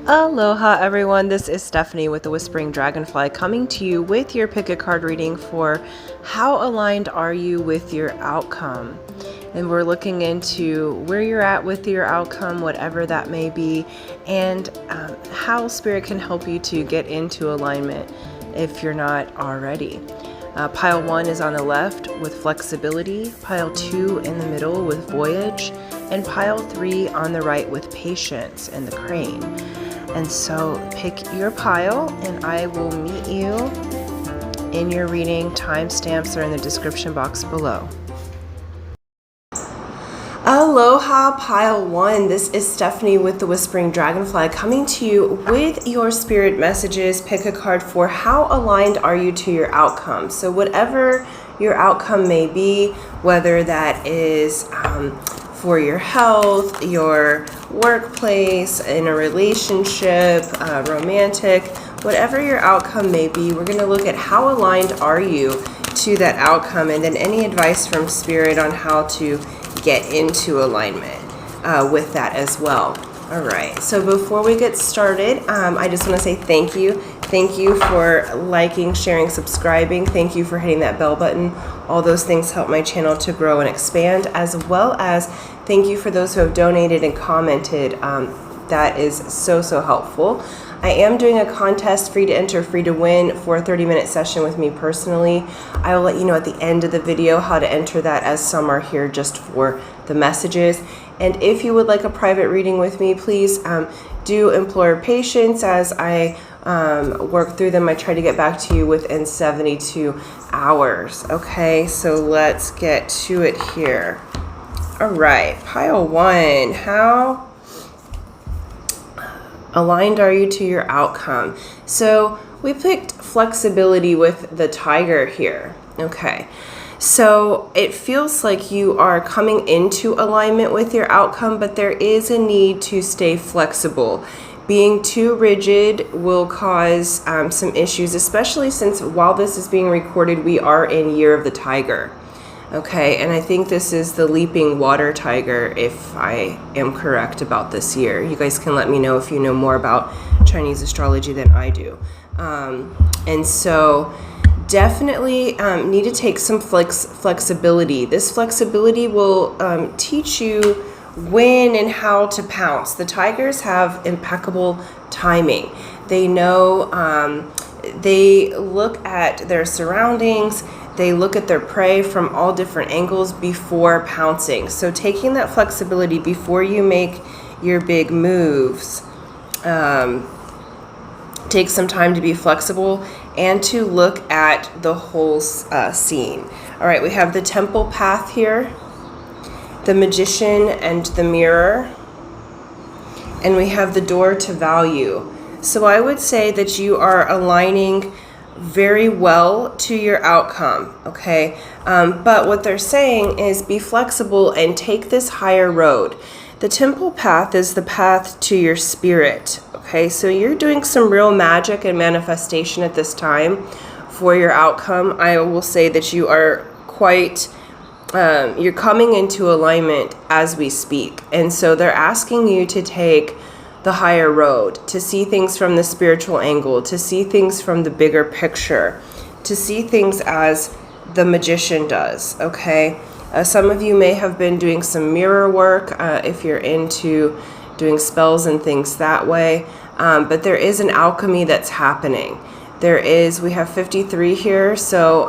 Aloha everyone, this is Stephanie with the Whispering Dragonfly coming to you with your pick a card reading for how aligned are you with your outcome. And we're looking into where you're at with your outcome, whatever that may be, and how Spirit can help you to get into alignment if you're not already. Pile 1 is on the left with flexibility, pile 2 in the middle with voyage, and pile 3 on the right with patience and the crane. And so pick your pile and I will meet you in your reading. Timestamps are in the description box below. Aloha, pile 1. This is Stephanie with the Whispering Dragonfly coming to you with your spirit messages. Pick a card for how aligned are you to your outcome. So whatever your outcome may be, whether that is for your health, your workplace, in a relationship, romantic, whatever your outcome may be, we're going to look at how aligned are you to that outcome, and then any advice from Spirit on how to get into alignment with that as well. All right, so before we get started, I just want to say thank you. Thank you for liking, sharing, subscribing. Thank you for hitting that bell button. All those things help my channel to grow and expand, as well as thank you for those who have donated and commented. That is so helpful. I am doing a contest, free to enter, free to win, for a 30-minute session with me personally. I will let you know at the end of the video how to enter that, as some are here just for the messages. And if you would like a private reading with me, please do implore patience as I work through them. I try to get back to you within 72 hours. Okay, so let's get to it here. All right, pile 1. How aligned are you to your outcome? So we picked flexibility with the tiger here. Okay, so it feels like you are coming into alignment with your outcome, but there is a need to stay flexible. Being too rigid will cause some issues, especially since while this is being recorded, we are in Year of the Tiger. Okay, and I think this is the leaping water tiger, if I am correct about this year. You guys can let me know if you know more about Chinese astrology than I do. And so definitely need to take some flexibility. This flexibility will teach you when and how to pounce. The tigers have impeccable timing. They know, they look at their surroundings. They look at their prey from all different angles before pouncing. So taking that flexibility before you make your big moves, take some time to be flexible and to look at the whole scene. All right, we have the temple path here, the magician and the mirror, and we have the door to value. So I would say that you are aligning very well to your outcome, okay? But what they're saying is be flexible and take this higher road. The temple path is the path to your spirit, okay? So you're doing some real magic and manifestation at this time for your outcome. I will say that you are quite, you're coming into alignment as we speak. And so they're asking you to take the higher road, to see things from the spiritual angle, to see things from the bigger picture, to see things as the magician does, okay? Some of you may have been doing some mirror work if you're into doing spells and things that way, but there is an alchemy that's happening. We have 53 here, so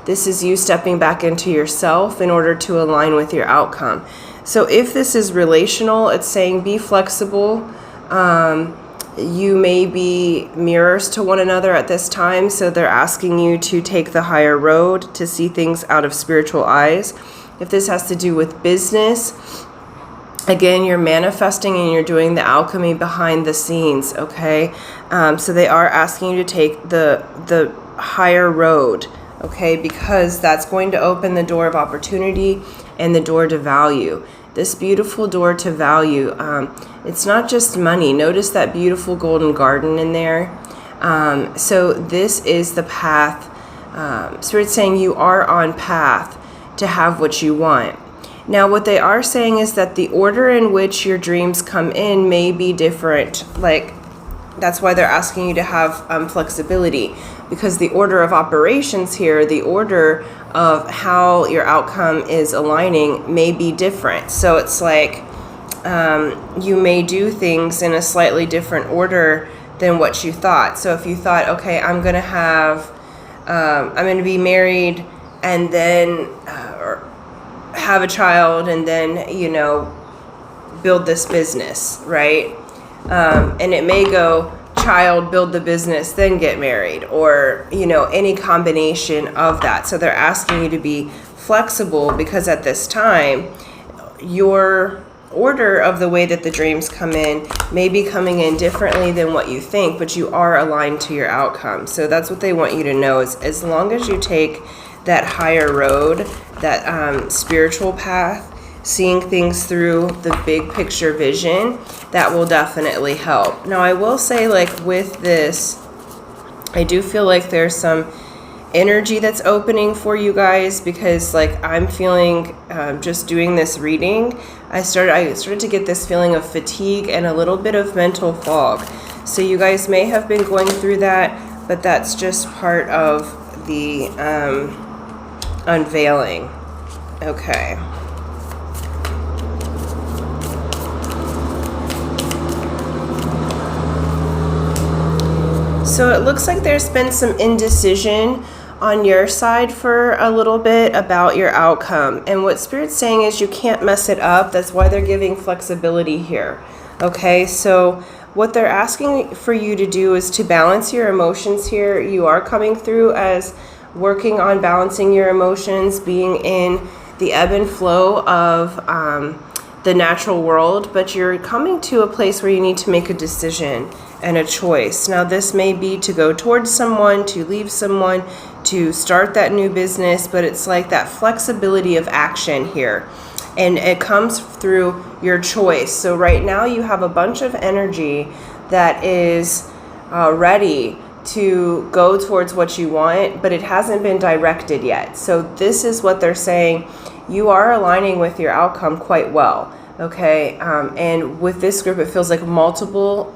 this is you stepping back into yourself in order to align with your outcome. So if this is relational, it's saying be flexible. You may be mirrors to one another at this time, so they're asking you to take the higher road, to see things out of spiritual eyes. If this has to do with business, again, you're manifesting and you're doing the alchemy behind the scenes, okay? So they are asking you to take the higher road, okay, because that's going to open the door of opportunity and the door to value. This beautiful door to value, it's not just money. Notice that beautiful golden garden in there. So this is the path. Spirit's saying you are on path to have what you want. Now, what they are saying is that the order in which your dreams come in may be different. Like, that's why they're asking you to have flexibility, because the order of operations here, the order of how your outcome is aligning may be different. So it's like you may do things in a slightly different order than what you thought. So if you thought, okay, I'm going to be married and then have a child and then, build this business, right? And it may go child, build the business, then get married, or, any combination of that. So they're asking you to be flexible, because at this time, your order of the way that the dreams come in may be coming in differently than what you think, but you are aligned to your outcome. So that's what they want you to know, is as long as you take that higher road, that spiritual path, seeing things through the big picture vision, that will definitely help. Now, I will say, like, with this, I do feel like there's some energy that's opening for you guys, because, like, I'm feeling just doing this reading, I started to get this feeling of fatigue and a little bit of mental fog. So you guys may have been going through that, but that's just part of the unveiling. Okay. So it looks like there's been some indecision on your side for a little bit about your outcome. And what Spirit's saying is you can't mess it up. That's why they're giving flexibility here. Okay, so what they're asking for you to do is to balance your emotions here. You are coming through as working on balancing your emotions, being in the ebb and flow of the natural world, but you're coming to a place where you need to make a decision and a choice. Now, this may be to go towards someone, to leave someone, to start that new business, but it's like that flexibility of action here. And it comes through your choice. So right now you have a bunch of energy that is ready to go towards what you want, but it hasn't been directed yet. So this is what they're saying. You are aligning with your outcome quite well, okay? And with this group, it feels like multiple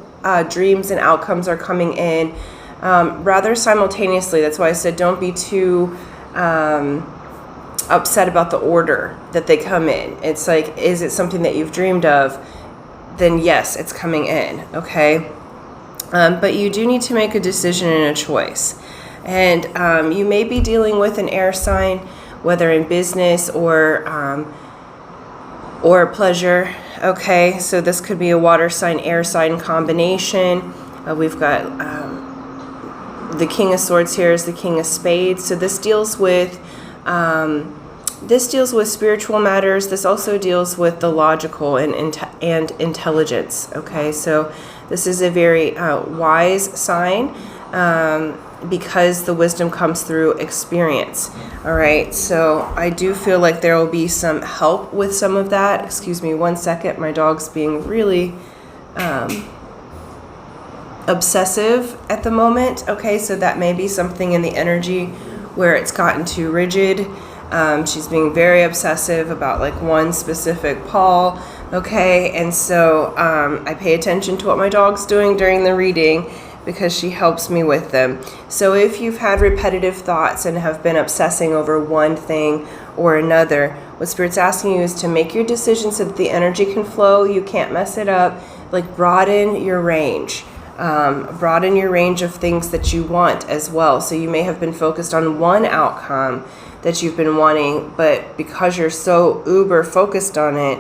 dreams and outcomes are coming in rather simultaneously. That's why I said don't be too upset about the order that they come in. It's like, is it something that you've dreamed of? Then yes, it's coming in, okay? But you do need to make a decision and a choice. And you may be dealing with an air sign, whether in business or pleasure. Okay, so this could be a water sign, air sign combination. We've got the King of Swords here is the King of Spades. So this deals with spiritual matters. This also deals with the logical and intelligence. Okay, so this is a very wise sign because the wisdom comes through experience. All right, so I do feel like there will be some help with some of that. Excuse me 1 second. My dog's being really obsessive at the moment. Okay, so that may be something in the energy where it's gotten too rigid. She's being very obsessive about like one specific paw. Okay, and so I pay attention to what my dog's doing during the reading because she helps me with them. So if you've had repetitive thoughts and have been obsessing over one thing or another, what Spirit's asking you is to make your decision so that the energy can flow. You can't mess it up. Like broaden your range. Broaden your range of things that you want as well. So you may have been focused on one outcome that you've been wanting, but because you're so uber focused on it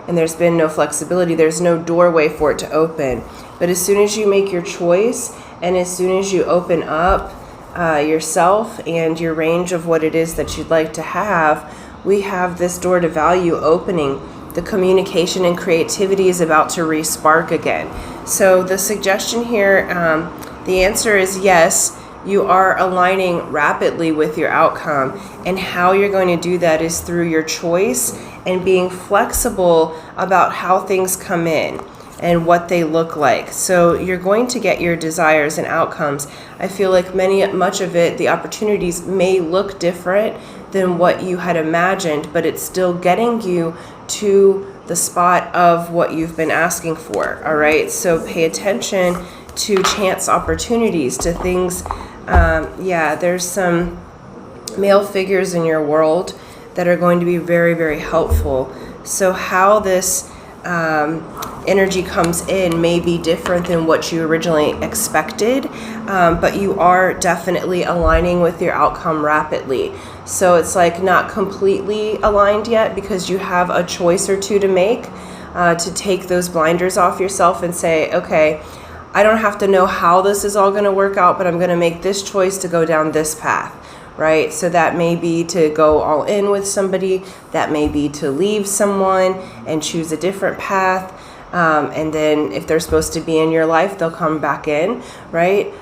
and there's been no flexibility, there's no doorway for it to open. But as soon as you make your choice and as soon as you open up yourself and your range of what it is that you'd like to have, we have this door to value opening. The communication and creativity is about to re-spark again. So the suggestion here, the answer is yes. You are aligning rapidly with your outcome, and how you're going to do that is through your choice and being flexible about how things come in and what they look like. So you're going to get your desires and outcomes. I feel like much of it, the opportunities may look different than what you had imagined, but it's still getting you to the spot of what you've been asking for. All right, so pay attention to chance opportunities, to things. Yeah, there's some male figures in your world that are going to be very, very helpful. So how this energy comes in may be different than what you originally expected, but you are definitely aligning with your outcome rapidly. So it's like not completely aligned yet, because you have a choice or two to make, to take those blinders off yourself and say, okay, I don't have to know how this is all going to work out, but I'm going to make this choice to go down this path, right? So that may be to go all in with somebody, that may be to leave someone and choose a different path. And then if they're supposed to be in your life, they'll come back in, right?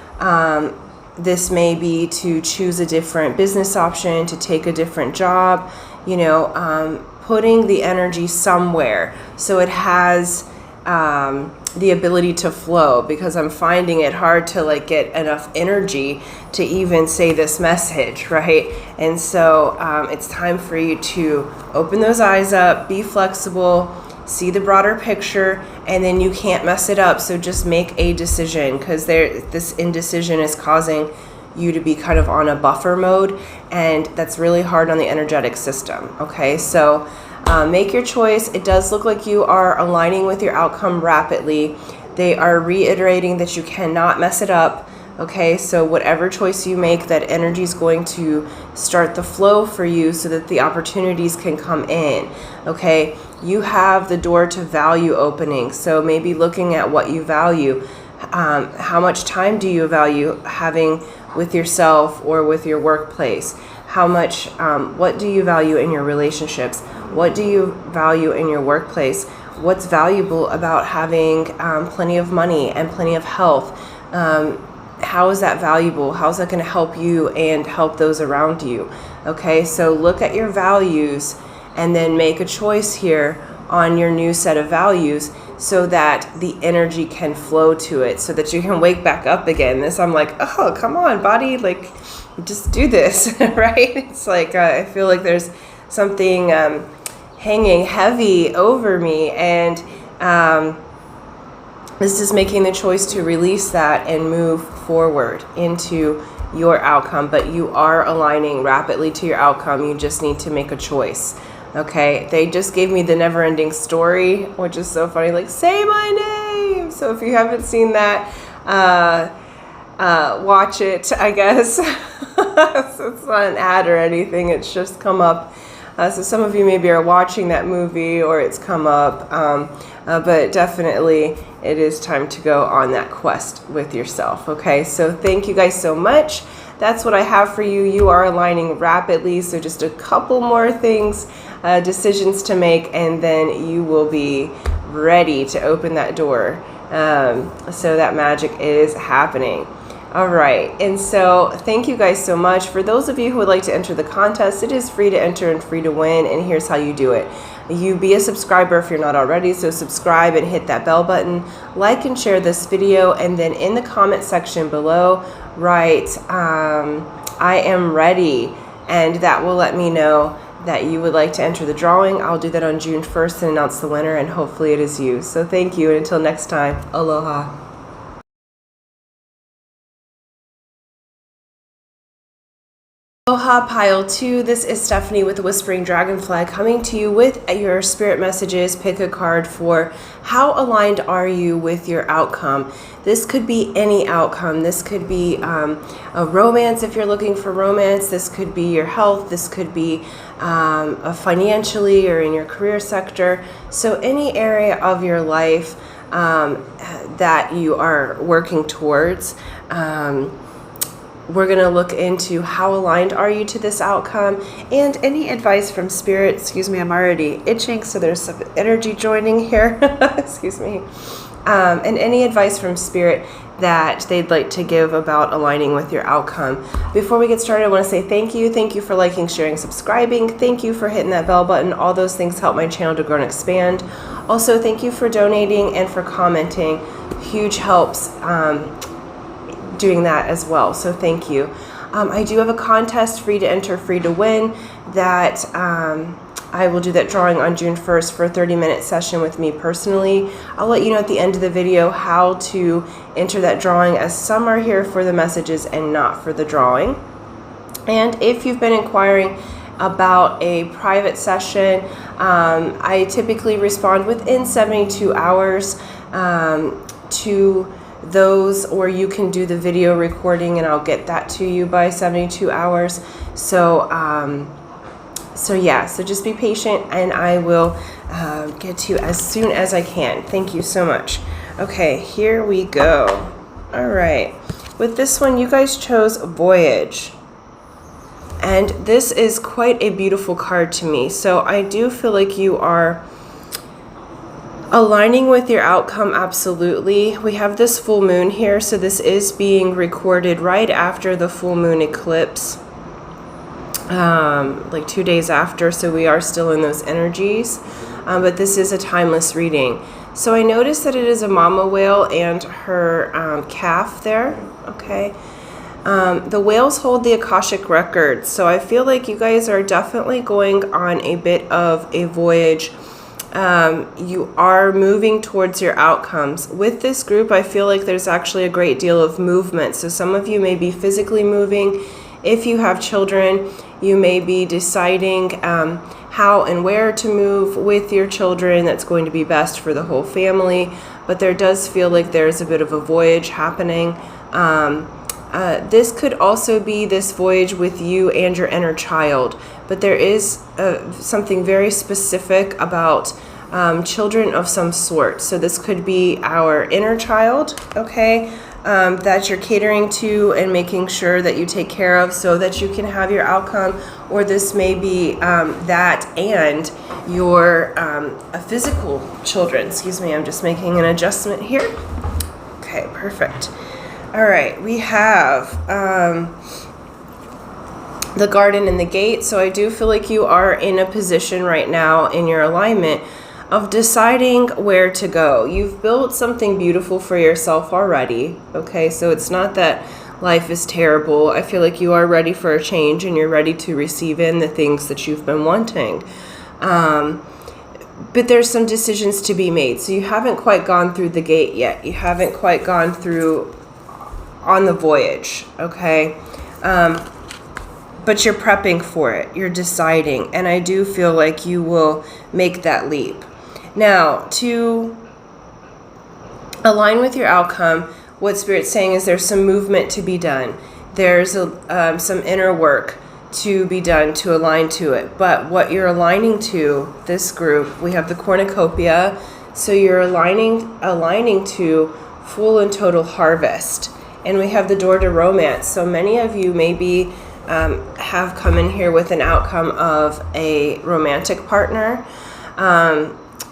This may be to choose a different business option, to take a different job, you know, putting the energy somewhere so it has the ability to flow, because I'm finding it hard to like get enough energy to even say this message, right? And so it's time for you to open those eyes up, be flexible, see the broader picture, and then you can't mess it up. So just make a decision, because this indecision is causing you to be kind of on a buffer mode, and that's really hard on the energetic system. Okay, so make your choice. It does look like you are aligning with your outcome rapidly. They are reiterating that you cannot mess it up. Okay, so whatever choice you make, that energy is going to start the flow for you so that the opportunities can come in. Okay, you have the door to value opening. So maybe looking at what you value. How much time do you value having with yourself or with your workplace? How much, what do you value in your relationships? What do you value in your workplace? What's valuable about having plenty of money and plenty of health? How is that valuable? How is that going to help you and help those around you? Okay, so look at your values and then make a choice here on your new set of values so that the energy can flow to it, so that you can wake back up again. This, I'm like, oh, come on, body, like, just do this, right? It's like, I feel like there's something hanging heavy over me, and this is making the choice to release that and move forward into your outcome. But you are aligning rapidly to your outcome. You just need to make a choice. Okay, they just gave me the never-ending story, which is so funny, like, say my name. So if you haven't seen that, watch it, I guess. So it's not an ad or anything, it's just come up. So some of you maybe are watching that movie, or it's come up, but definitely it is time to go on that quest with yourself. Okay, so thank you guys so much. That's what I have for you. You are aligning rapidly, so just a couple more things, decisions to make, and then you will be ready to open that door. So that magic is happening. All right, and so thank you guys so much. For those of you who would like to enter the contest, it is free to enter and free to win, and here's how you do it. You be a subscriber if you're not already, so subscribe and hit that bell button, like and share this video, and then in the comment section below, write, I am ready, and that will let me know that you would like to enter the drawing. I'll do that on June 1st and announce the winner, and hopefully it is you. So thank you, and until next time, aloha. Aloha Pile 2, this is Stephanie with the Whispering Dragonfly coming to you with your spirit messages. Pick a card for how aligned are you with your outcome. This could be any outcome. This could be a romance if you're looking for romance. This could be your health. This could be financially or in your career sector. So any area of your life that you are working towards. We're going to look into how aligned are you to this outcome, and any advice from spirit. Excuse me, I'm already itching, so there's some energy joining here. Excuse me. And any advice from spirit that they'd like to give about aligning with your outcome. Before we get started, I want to say thank you. Thank you for liking, sharing, subscribing. Thank you for hitting that bell button. All those things help my channel to grow and expand. Also, thank you for donating and for commenting. Huge helps doing that as well, so thank you. I do have a contest, free to enter, free to win, that I will do that drawing on June 1st for a 30-minute session with me personally. I'll let you know at the end of the video how to enter that drawing, as some are here for the messages and not for the drawing. And if you've been inquiring about a private session, I typically respond within 72 hours to those, or you can do the video recording and I'll get that to you by 72 hours. So yeah, so just be patient and I will get to you as soon as I can. Thank you so much. Okay, here we go. All right, with this one, you guys chose Voyage. And this is quite a beautiful card to me. So I do feel like you are aligning with your outcome, absolutely. We have this full moon here, so this is being recorded right after the full moon eclipse, like 2 days after, so we are still in those energies, but this is a timeless reading. So I noticed that it is a mama whale and her calf there, okay? The whales hold the Akashic records, so I feel like you guys are definitely going on a bit of a voyage. You are moving towards your outcomes. With this group, I feel like there's actually a great deal of movement. So some of you may be physically moving. If you have children, you may be deciding how and where to move with your children. That's going to be best for the whole family. But there does feel like there's a bit of a voyage happening. This could also be this voyage with you and your inner child, but there is something very specific about children of some sort. So this could be our inner child, okay, that you're catering to and making sure that you take care of so that you can have your outcome, or this may be that and your physical children. Excuse me, I'm just making an adjustment here. Okay, perfect. All right, we have the garden and the gate. So I do feel like you are in a position right now in your alignment of deciding where to go. You've built something beautiful for yourself already, okay? So it's not that life is terrible. I feel like you are ready for a change and you're ready to receive in the things that you've been wanting. But there's some decisions to be made. So you haven't quite gone through the gate yet. You haven't quite gone through on the voyage, okay? But you're prepping for it. You're deciding. And I do feel like you will make that leap. Now, to align with your outcome, what Spirit's saying is there's some movement to be done. There's some inner work to be done to align to it. But what you're aligning to, this group, we have the cornucopia. So you're aligning to full and total harvest. And we have the door to romance. So many of you maybe have come in here with an outcome of a romantic partner,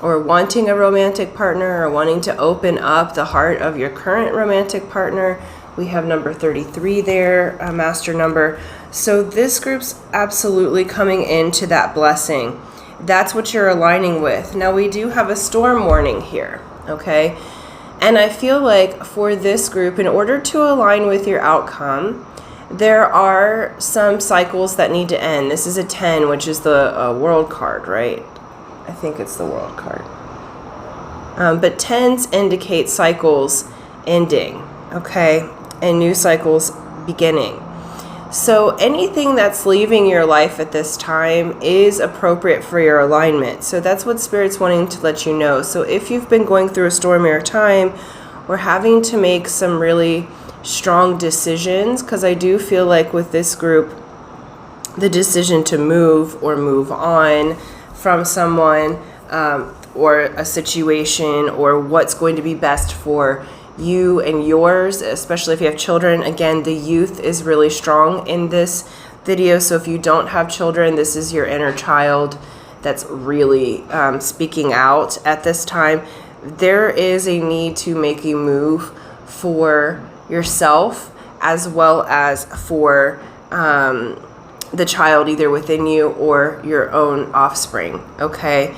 or wanting a romantic partner, or wanting to open up the heart of your current romantic partner. We have number 33 there, a master number. So this group's absolutely coming into that blessing. That's what you're aligning with. Now we do have a storm warning here, okay? And I feel like for this group, in order to align with your outcome, there are some cycles that need to end. This is a 10, which is the world card, right? I think it's the world card. But 10s indicate cycles ending, okay? And new cycles beginning. So anything that's leaving your life at this time is appropriate for your alignment. So that's what Spirit's wanting to let you know. So if you've been going through a stormier time or having to make some really strong decisions, because I do feel like with this group, the decision to move or move on from someone or a situation, or what's going to be best for you and yours, especially if you have children. Again, the youth is really strong in this video. So if you don't have children, this is your inner child that's really speaking out at this time. There is a need to make a move for yourself as well as for the child, either within you or your own offspring, okay?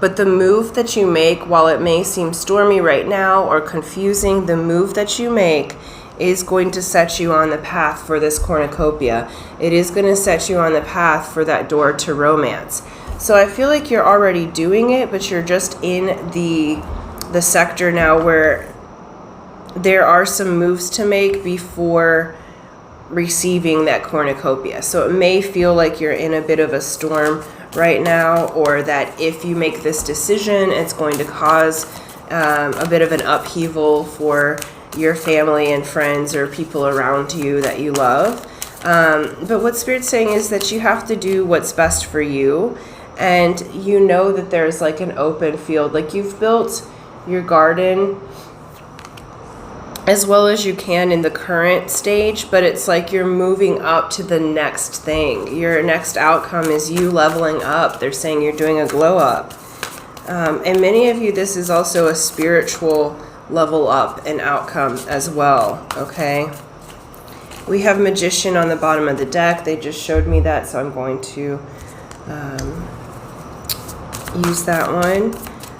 But the move that you make, while it may seem stormy right now or confusing, the move that you make is going to set you on the path for this cornucopia. It is going to set you on the path for that door to romance. So I feel like you're already doing it, but you're just in the sector now where there are some moves to make before receiving that cornucopia. So it may feel like you're in a bit of a storm right now, or that if you make this decision, it's going to cause a bit of an upheaval for your family and friends or people around you that you love. But what Spirit's saying is that you have to do what's best for you, and you know that there's like an open field. Like you've built your garden as well as you can in the current stage, but it's like you're moving up to the next thing. Your next outcome is you leveling up. They're saying you're doing a glow up. And many of you, this is also a spiritual level up and outcome as well, okay? We have Magician on the bottom of the deck. They just showed me that, so I'm going to use that one.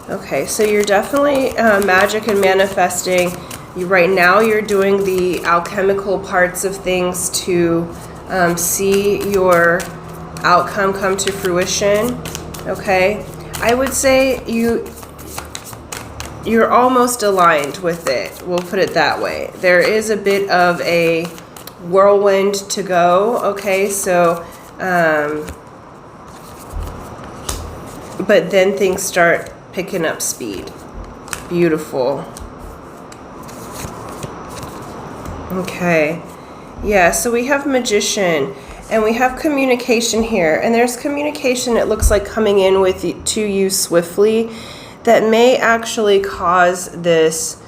Okay, so you're definitely magic and manifesting. Right now you're doing the alchemical parts of things to see your outcome come to fruition, okay? I would say you're almost aligned with it. We'll put it that way. There is a bit of a whirlwind to go, okay? So, but then things start picking up speed. Beautiful. Okay, yeah, so we have Magician, and we have communication here, and there's communication, it looks like, coming in to you swiftly that may actually cause this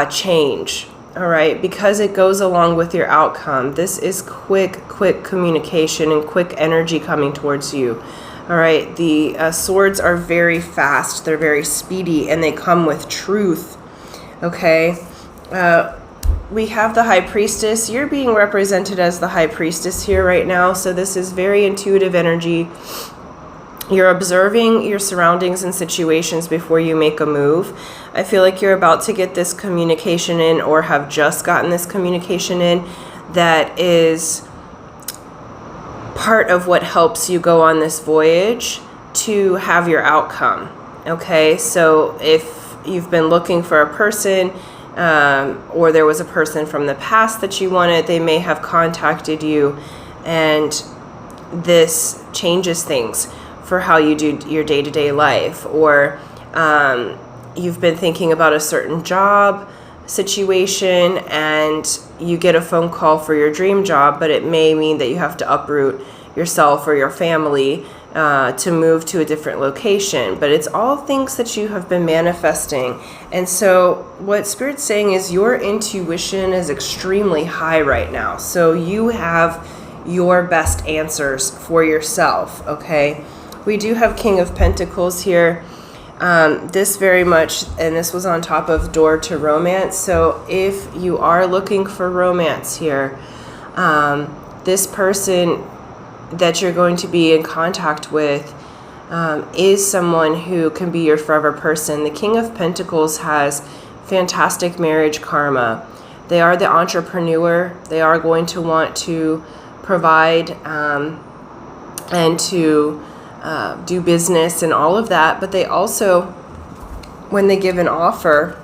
change, all right, because it goes along with your outcome. This is quick communication and quick energy coming towards you, all right. The swords are very fast, they're very speedy, and they come with truth, okay. We have the High Priestess. You're being represented as the High Priestess here right now. So this is very intuitive energy. You're observing your surroundings and situations before you make a move. I feel like you're about to get this communication in, or have just gotten this communication in, that is part of what helps you go on this voyage to have your outcome. Okay, so if you've been looking for a person, or there was a person from the past that you wanted, they may have contacted you, and this changes things for how you do your day-to-day life. Or you've been thinking about a certain job situation, and you get a phone call for your dream job, but it may mean that you have to uproot yourself or your family to move to a different location. But it's all things that you have been manifesting. And so what Spirit's saying is your intuition is extremely high right now. So you have your best answers for yourself, okay? We do have King of Pentacles here. This very much, and this was on top of door to romance. So if you are looking for romance here, this person that you're going to be in contact with is someone who can be your forever person. The King of Pentacles has fantastic marriage karma. They are the entrepreneur. They are going to want to provide and to do business and all of that. But they also, when they give an offer,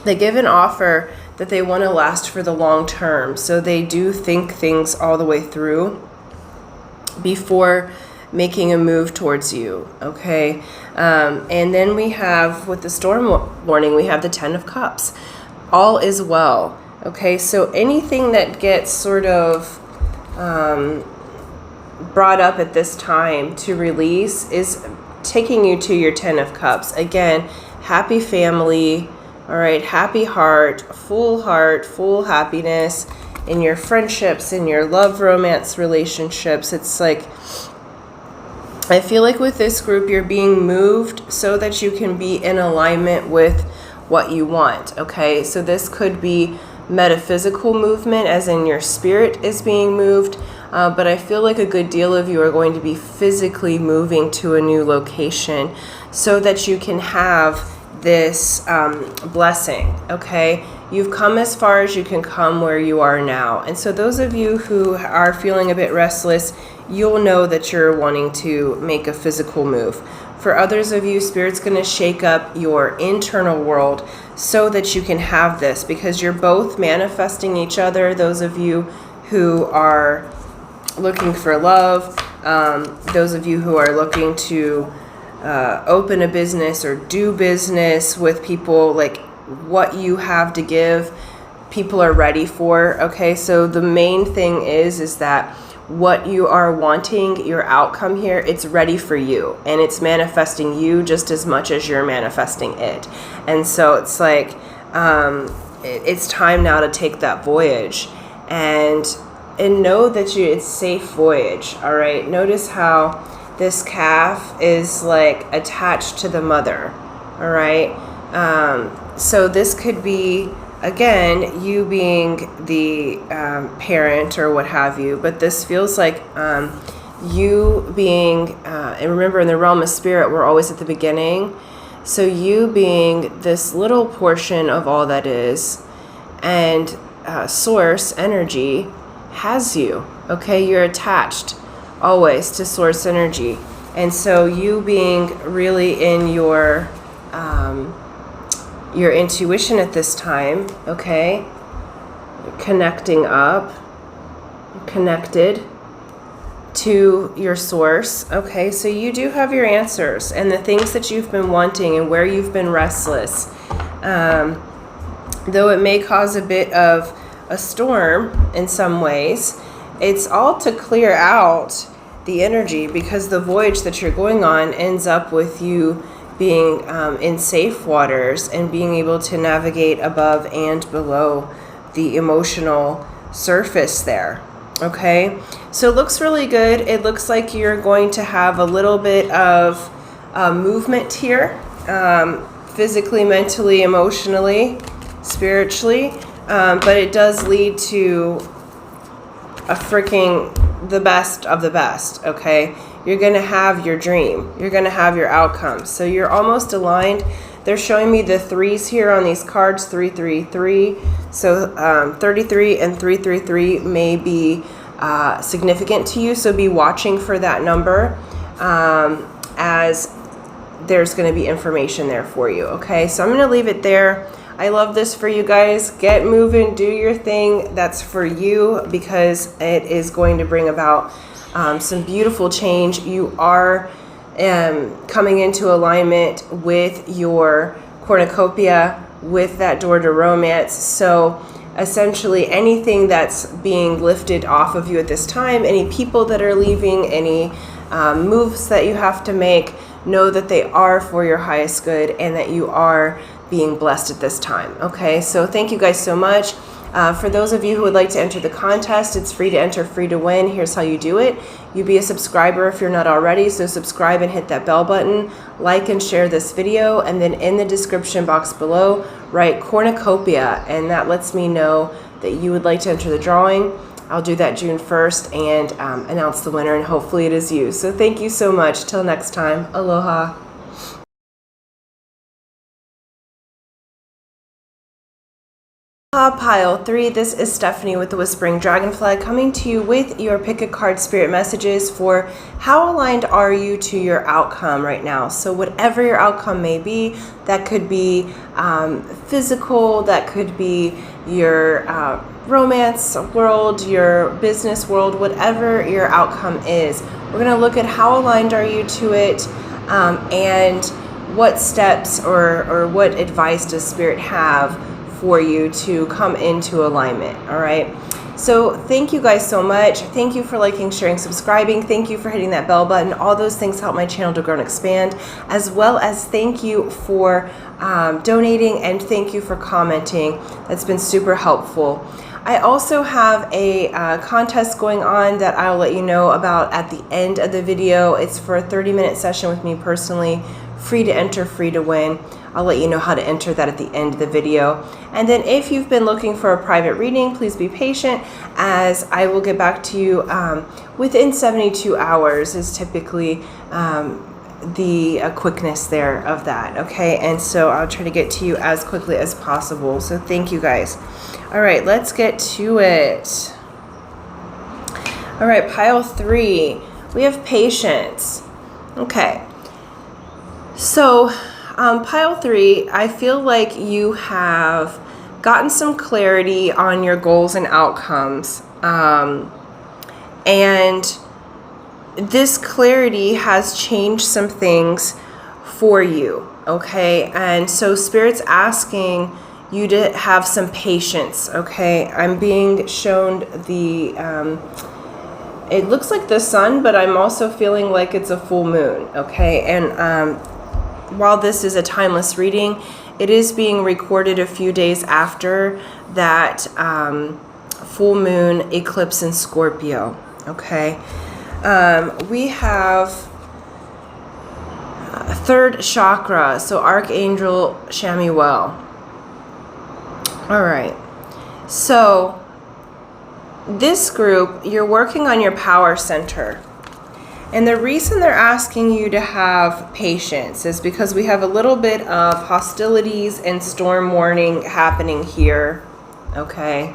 that they want to last for the long term. So they do think things all the way through before making a move towards you, okay? And then we have, with the storm warning, we have the 10 of Cups. All is well, okay? So anything that gets sort of brought up at this time to release is taking you to your 10 of Cups. Again, happy family, all right? Happy heart, full happiness in your friendships, in your love, romance, relationships. It's like, I feel like with this group, you're being moved so that you can be in alignment with what you want, okay? So this could be metaphysical movement, as in your spirit is being moved. but I feel like a good deal of you are going to be physically moving to a new location so that you can have this blessing, okay? You've come as far as you can come where you are now. And so those of you who are feeling a bit restless, you'll know that you're wanting to make a physical move. For others of you, Spirit's going to shake up your internal world so that you can have this, because you're both manifesting each other. Those of you who are looking for love, those of you who are looking to open a business or do business with people, like what you have to give, people are ready for. Okay, so the main thing is that what you are wanting, your outcome here, it's ready for you, and it's manifesting you just as much as you're manifesting it. And so it's like it's time now to take that voyage and know that it's safe voyage. All right, notice how this calf is like attached to the mother. All right, so this could be, again, you being the parent or what have you, but this feels like you being, and remember, in the realm of spirit, we're always at the beginning. So you being this little portion of all that is, and source energy has you, okay? You're attached always to source energy. And so you being really in your intuition at this time, okay? Connecting up, connected to your source, okay? So you do have your answers and the things that you've been wanting and where you've been restless. Though it may cause a bit of a storm in some ways, it's all to clear out the energy, because the voyage that you're going on ends up with you being in safe waters and being able to navigate above and below the emotional surface there. Okay, so it looks really good. It looks like you're going to have a little bit of movement here, physically, mentally, emotionally, spiritually, but it does lead to a freaking the best of the best, okay? You're going to have your dream. You're going to have your outcomes. So you're almost aligned. They're showing me the threes here on these cards, 333. So 33 and 333 may be significant to you. So be watching for that number as there's going to be information there for you, okay? So I'm going to leave it there. I love this for you guys. Get moving, do your thing. That's for you, because it is going to bring about some beautiful change. You are coming into alignment with your cornucopia, with that door to romance. So essentially anything that's being lifted off of you at this time, any people that are leaving, any moves that you have to make, know that they are for your highest good and that you are being blessed at this time. Okay, so thank you guys so much. For those of you who would like to enter the contest, it's free to enter, free to win. Here's how you do it. You be a subscriber if you're not already, so subscribe and hit that bell button, like and share this video, and then in the description box below, write cornucopia, and that lets me know that you would like to enter the drawing. I'll do that June 1st and announce the winner, and hopefully it is you. So thank you so much. Till next time, aloha. Pile 3, this is Stephanie with the Whispering Dragonfly, coming to you with your pick a card spirit messages for how aligned are you to your outcome right now. So whatever your outcome may be, that could be physical, that could be your romance world, your business world, whatever your outcome is. We're going to look at how aligned are you to it, and what steps or what advice does Spirit have for you to come into alignment. All right, so thank you guys so much. Thank you for liking, sharing, subscribing. Thank you for hitting that bell button. All those things help my channel to grow and expand, as well as thank you for donating, and thank you for commenting. That's been super helpful. I also have a contest going on that I'll let you know about at the end of the video. It's for a 30-minute session with me personally, free to enter, free to win. I'll let you know how to enter that at the end of the video. And then if you've been looking for a private reading, please be patient, as I will get back to you within 72 hours is typically the quickness there of that, okay? And so I'll try to get to you as quickly as possible. So thank you guys. All right, let's get to it. All right, pile 3, we have patience. Okay, so pile 3, I feel like you have gotten some clarity on your goals and outcomes, and this clarity has changed some things for you, okay? And so Spirit's asking you to have some patience, okay? I'm being shown the, it looks like the sun, but I'm also feeling like it's a full moon, okay? And while this is a timeless reading, it is being recorded a few days after that full moon eclipse in Scorpio, okay? We have third chakra, so Archangel Chamuel. All right, so this group, you're working on your power center. And the reason they're asking you to have patience is because we have a little bit of hostilities and storm warning happening here, okay?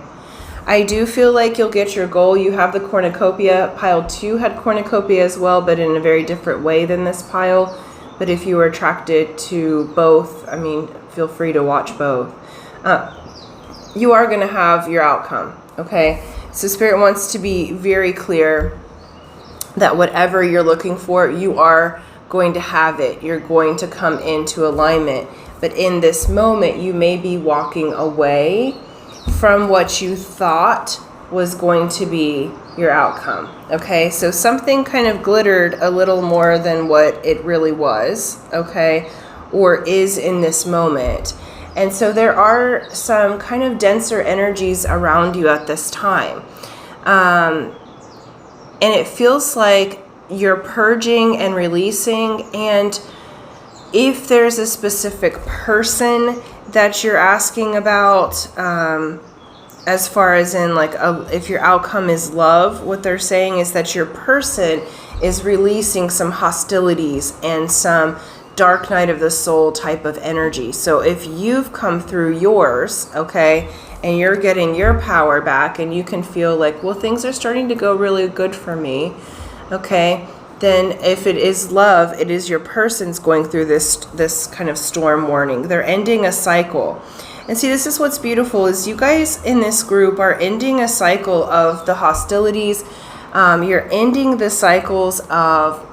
I do feel like you'll get your goal. You have the cornucopia. Pile 2 had cornucopia as well, but in a very different way than this pile. But if you were attracted to both, I mean, feel free to watch both. You are going to have your outcome, okay? So Spirit wants to be very clear that whatever you're looking for, you are going to have it. You're going to come into alignment. But in this moment, you may be walking away from what you thought was going to be your outcome, okay? So something kind of glittered a little more than what it really was, okay, or is in this moment. And so there are some kind of denser energies around you at this time. And it feels like you're purging and releasing. And if there's a specific person that you're asking about, as far as in like if your outcome is love, what they're saying is that your person is releasing some hostilities and some dark night of the soul type of energy. So if you've come through yours, okay, and you're getting your power back and you can feel like, well, things are starting to go really good for me, okay, then if it is love, it is your person's going through this kind of storm warning. They're ending a cycle. And see, this is what's beautiful, is you guys in this group are ending a cycle of the hostilities. You're ending the cycles of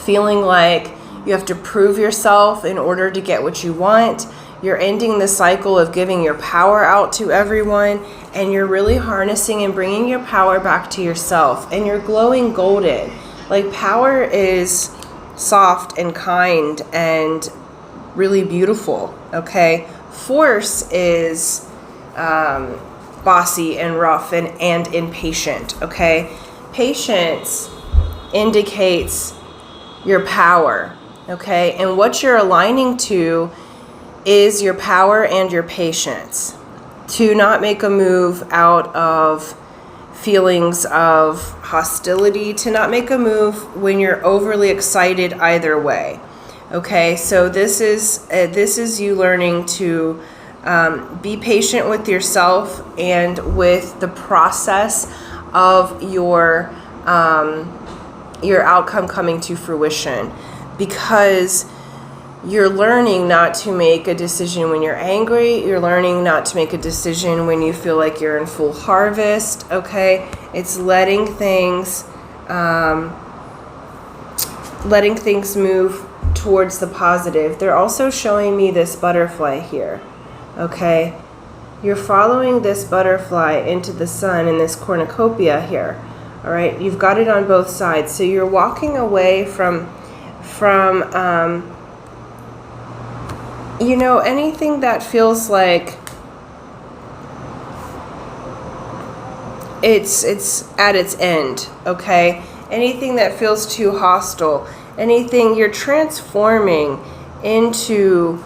feeling like you have to prove yourself in order to get what you want. You're ending the cycle of giving your power out to everyone, and you're really harnessing and bringing your power back to yourself. And you're glowing golden. Like, power is soft and kind and really beautiful, okay? Force is bossy and rough and impatient, okay? Patience indicates your power, okay? And what you're aligning to is your power and your patience. To not make a move out of feelings of hostility, to not make a move when you're overly excited either way. Okay, so this is you learning to be patient with yourself and with the process of your outcome coming to fruition, because you're learning not to make a decision when you're angry. You're learning not to make a decision when you feel like you're in full harvest, okay? It's letting things move towards the positive. They're also showing me this butterfly here, okay? You're following this butterfly into the sun in this cornucopia here, all right? You've got it on both sides. So you're walking away from you know, anything that feels like it's at its end, okay? Anything that feels too hostile. anything. You're transforming into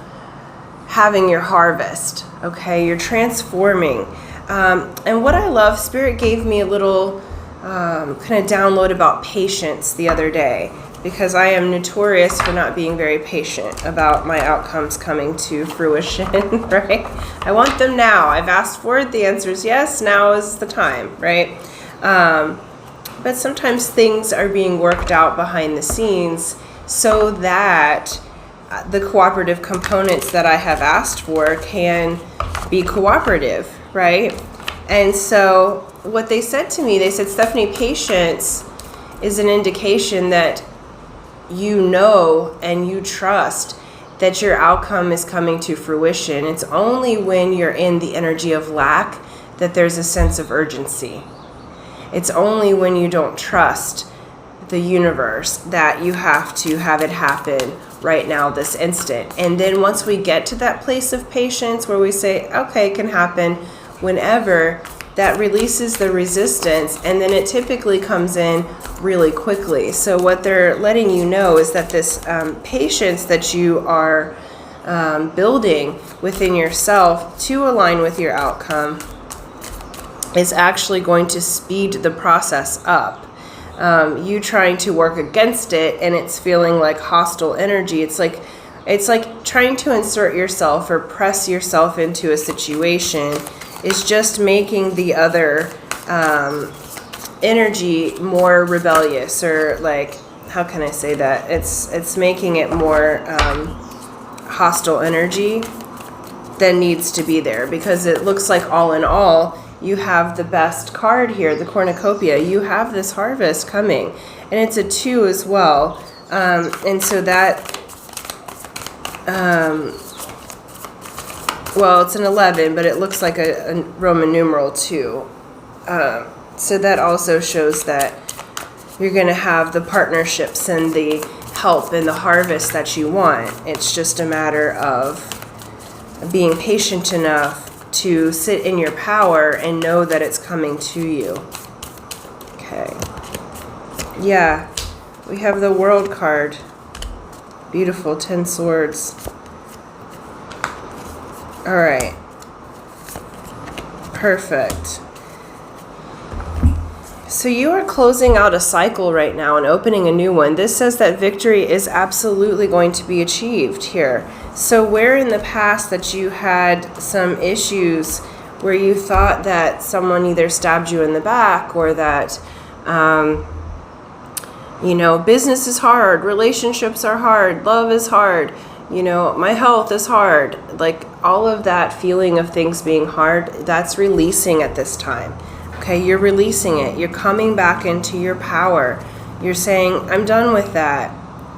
having your harvest, okay? You're transforming. And what I love, Spirit gave me a little kind of download about patience the other day, because I am notorious for not being very patient about my outcomes coming to fruition, right? I want them now. I've asked for it. The answer is yes. Now is the time, right? But sometimes things are being worked out behind the scenes so that the cooperative components that I have asked for can be cooperative, right? And so what they said to me, they said, Stephanie, patience is an indication that you know and you trust that your outcome is coming to fruition. It's only when you're in the energy of lack that there's a sense of urgency. It's only when you don't trust the universe that you have to have it happen right now, this instant. And then once we get to that place of patience where we say, okay, it can happen whenever, that releases the resistance, and then it typically comes in really quickly. So what they're letting you know is that this patience that you are building within yourself to align with your outcome is actually going to speed the process up. You trying to work against it, and it's feeling like hostile energy. It's like trying to insert yourself or press yourself into a situation is just making the other energy more rebellious, or like, how can I say that? It's making it more hostile energy than needs to be there, because it looks like all in all, you have the best card here, the cornucopia. You have this harvest coming, and it's a 2 as well. And so that, well, it's an 11, but it looks like a Roman numeral 2. So that also shows that you're going to have the partnerships and the help and the harvest that you want. It's just a matter of being patient enough to sit in your power and know that it's coming to you. Okay. Yeah, we have the World card. Beautiful, 10 swords. All right. Perfect. So you are closing out a cycle right now and opening a new one. This says that victory is absolutely going to be achieved here. So where in the past that you had some issues where you thought that someone either stabbed you in the back, or that, business is hard, relationships are hard, love is hard, my health is hard, like all of that feeling of things being hard, that's releasing at this time. Okay, you're releasing it. You're coming back into your power. You're saying, I'm done with that.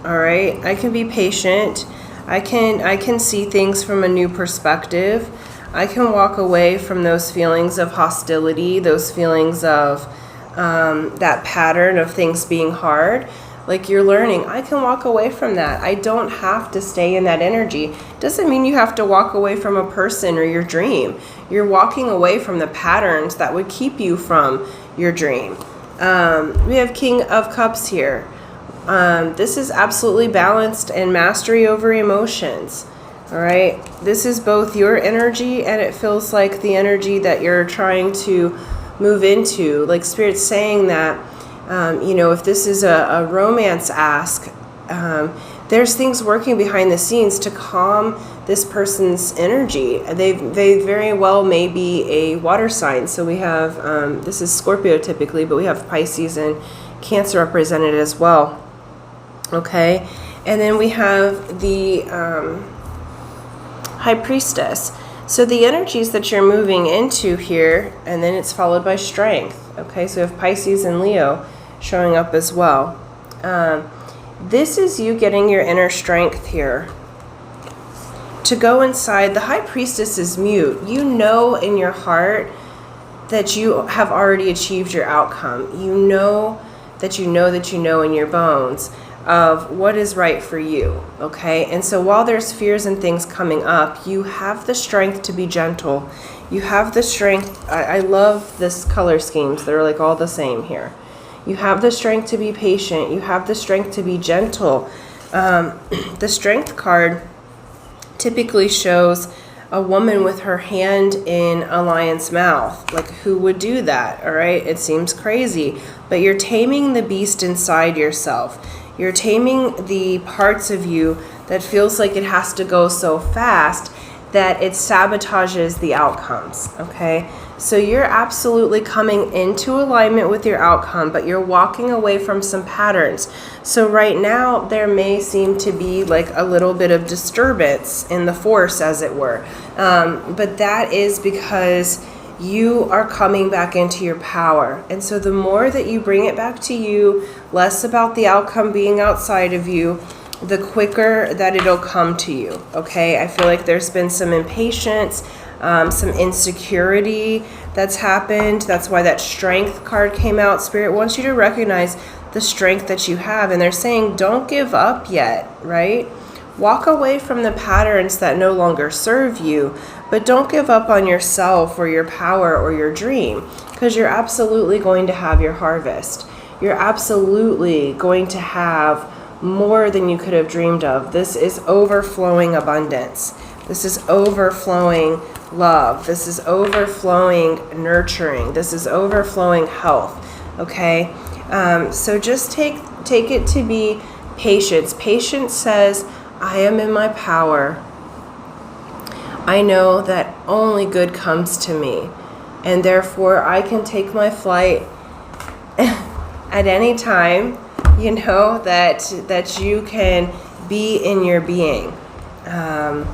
All right, I can be patient. I can see things from a new perspective. I can walk away from those feelings of hostility, those feelings of that pattern of things being hard. Like you're learning, I can walk away from that. I don't have to stay in that energy. Doesn't mean you have to walk away from a person or your dream. You're walking away from the patterns that would keep you from your dream. We have King of Cups here. This is absolutely balanced and mastery over emotions. All right. This is both your energy, and it feels like the energy that you're trying to move into. Like Spirit's saying that, if this is a romance ask, there's things working behind the scenes to calm this person's energy. They very well may be a water sign. So we have, this is Scorpio typically, but we have Pisces and Cancer represented as well. Okay. And then we have the High Priestess. So the energies that you're moving into here, and then it's followed by Strength. Okay. So we have Pisces and Leo showing up as well. This is you getting your inner strength here to go inside. The High Priestess is mute. You know in your heart that you have already achieved your outcome. You know that you know that you know in your bones of what is right for you, okay? And so while there's fears and things coming up, you have the strength to be gentle. You have the strength. I love this color schemes. They're like all the same here. You have the strength to be patient. You have the strength to be gentle. The Strength card typically shows a woman with her hand in a lion's mouth. Like, who would do that? All right, it seems crazy, but you're taming the beast inside yourself. You're taming the parts of you that feels like it has to go so fast that it sabotages the outcomes, okay? So you're absolutely coming into alignment with your outcome, but you're walking away from some patterns. So right now, there may seem to be like a little bit of disturbance in the force, as it were. But that is because you are coming back into your power. And so the more that you bring it back to you, less about the outcome being outside of you, the quicker that it'll come to you, okay? I feel like there's been some impatience, some insecurity that's happened. That's why that Strength card came out. Spirit wants you to recognize the strength that you have. And they're saying, don't give up yet, right? Walk away from the patterns that no longer serve you, but don't give up on yourself or your power or your dream, because you're absolutely going to have your harvest. You're absolutely going to have more than you could have dreamed of. This is overflowing abundance. This is overflowing love. This is overflowing nurturing. This is overflowing health. Okay? So just take it to be patience. Patience says, I am in my power. I know that only good comes to me, and therefore I can take my flight at any time. You know that you can be in your being, and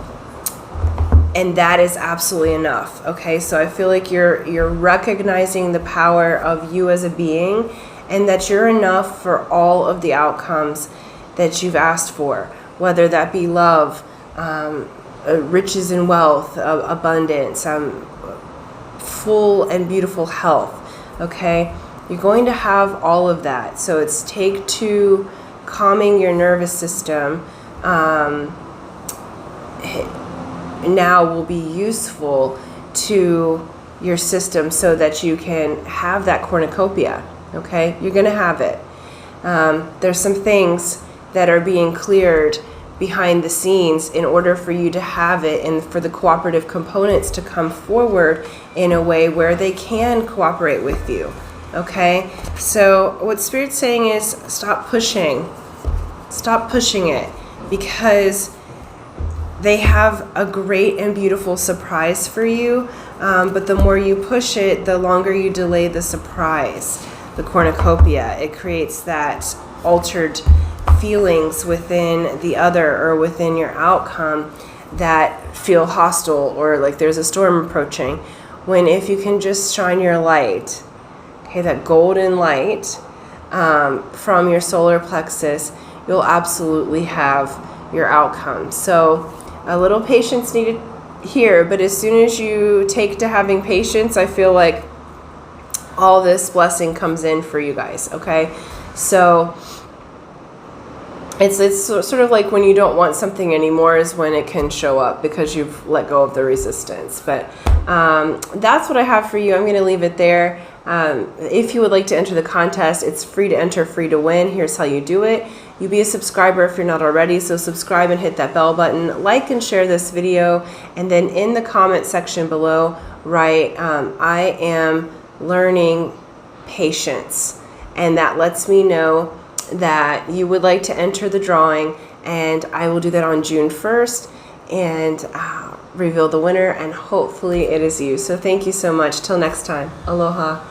that is absolutely enough. Okay, so I feel like you're recognizing the power of you as a being, and that you're enough for all of the outcomes that you've asked for, whether that be love, riches and wealth, abundance, full and beautiful health. Okay. You're going to have all of that. So it's take two, calming your nervous system now will be useful to your system so that you can have that cornucopia. Okay? You're going to have it. There's some things that are being cleared behind the scenes in order for you to have it and for the cooperative components to come forward in a way where they can cooperate with you. Okay, so what Spirit's saying is stop pushing it, because they have a great and beautiful surprise for you, but the more you push it, the longer you delay the surprise, the cornucopia. It creates that altered feelings within the other or within your outcome that feel hostile or like there's a storm approaching, when if you can just shine your light, okay, that golden light from your solar plexus, you'll absolutely have your outcome. So a little patience needed here, but as soon as you take to having patience, I feel like all this blessing comes in for you guys, okay? So it's sort of like when you don't want something anymore is when it can show up, because you've let go of the resistance. But that's what I have for you. I'm going to leave it there. If you would like to enter the contest, it's free to enter, free to win. Here's how you do it. You be a subscriber if you're not already, so subscribe and hit that bell button. Like and share this video, and then in the comment section below, write, I am learning patience. And that lets me know that you would like to enter the drawing, and I will do that on June 1st and reveal the winner, and hopefully it is you. So thank you so much. Till next time. Aloha.